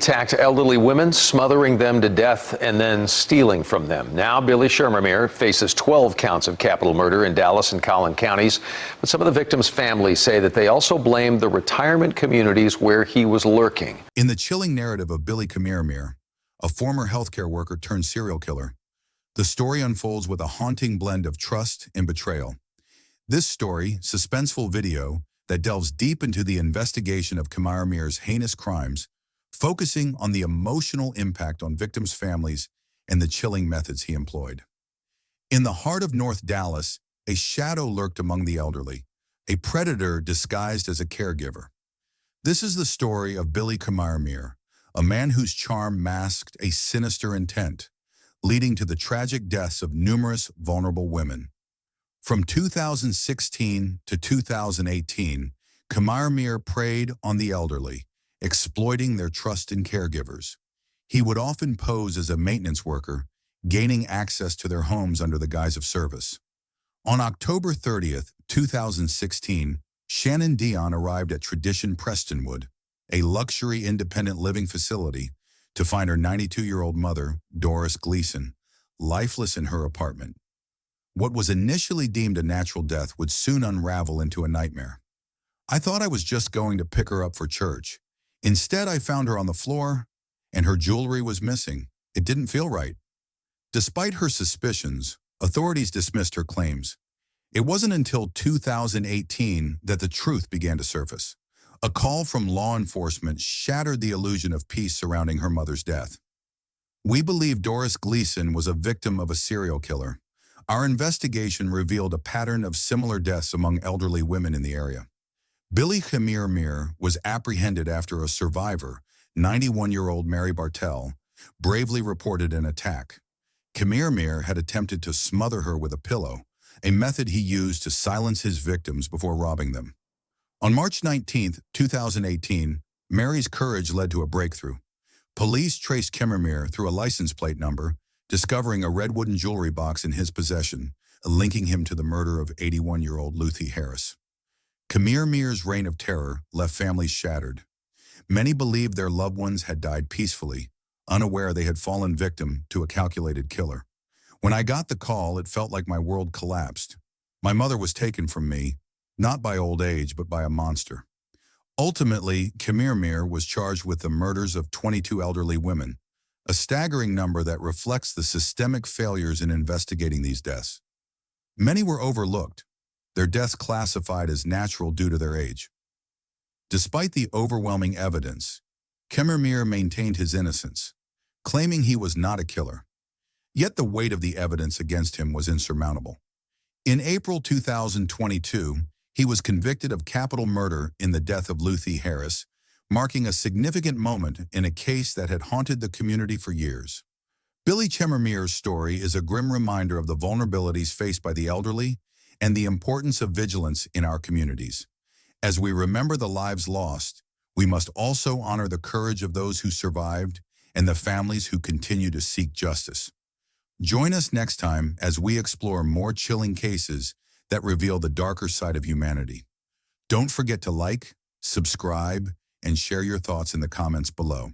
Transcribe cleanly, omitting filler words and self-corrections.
Attacked elderly women, smothering them to death and then stealing from them. Now Billy Chemirmir faces 12 counts of capital murder in Dallas and Collin counties. But some of the victims' families say that they also blame the retirement communities where he was lurking. In the chilling narrative of Billy Chemirmir, a former healthcare worker turned serial killer, the story unfolds with a haunting blend of trust and betrayal. This story, suspenseful video that delves deep into the investigation of Chemirmir's heinous crimes, focusing on the emotional impact on victims' families and the chilling methods he employed. In the heart of North Dallas, a shadow lurked among the elderly, a predator disguised as a caregiver. This is the story of Billy Chemirmir, a man whose charm masked a sinister intent, leading to the tragic deaths of numerous vulnerable women. From 2016 to 2018, Chemirmir preyed on the elderly, exploiting their trust in caregivers. He would often pose as a maintenance worker, gaining access to their homes under the guise of service. On October 30th, 2016, Shannon Dion arrived at Tradition Prestonwood, a luxury independent living facility, to find her 92-year-old mother, Doris Gleason, lifeless in her apartment. What was initially deemed a natural death would soon unravel into a nightmare. "I thought I was just going to pick her up for church. Instead, I found her on the floor, and her jewelry was missing. It didn't feel right." Despite her suspicions, authorities dismissed her claims. It wasn't until 2018 that the truth began to surface. A call from law enforcement shattered the illusion of peace surrounding her mother's death. "We believe Doris Gleason was a victim of a serial killer. Our investigation revealed a pattern of similar deaths among elderly women in the area." Billy Chemirmir was apprehended after a survivor, 91-year-old Mary Bartell, bravely reported an attack. Chemirmir had attempted to smother her with a pillow, a method he used to silence his victims before robbing them. On March 19, 2018, Mary's courage led to a breakthrough. Police traced Chemirmir through a license plate number, discovering a red wooden jewelry box in his possession, linking him to the murder of 81-year-old Luthi Harris. Chemirmir's reign of terror left families shattered. Many believed their loved ones had died peacefully, unaware they had fallen victim to a calculated killer. When I got the call, it felt like my world collapsed. My mother was taken from me, not by old age, but by a monster. Ultimately, Chemirmir was charged with the murders of 22 elderly women, a staggering number that reflects the systemic failures in investigating these deaths. Many were overlooked, their deaths classified as natural due to their age. Despite the overwhelming evidence, Chemirmir maintained his innocence, claiming he was not a killer. Yet the weight of the evidence against him was insurmountable. In April 2022, he was convicted of capital murder in the death of Luthi Harris, marking a significant moment in a case that had haunted the community for years. Billy Chemirmir's story is a grim reminder of the vulnerabilities faced by the elderly and the importance of vigilance in our communities. As we remember the lives lost, we must also honor the courage of those who survived and the families who continue to seek justice. Join us next time as we explore more chilling cases that reveal the darker side of humanity. Don't forget to like, subscribe, and share your thoughts in the comments below.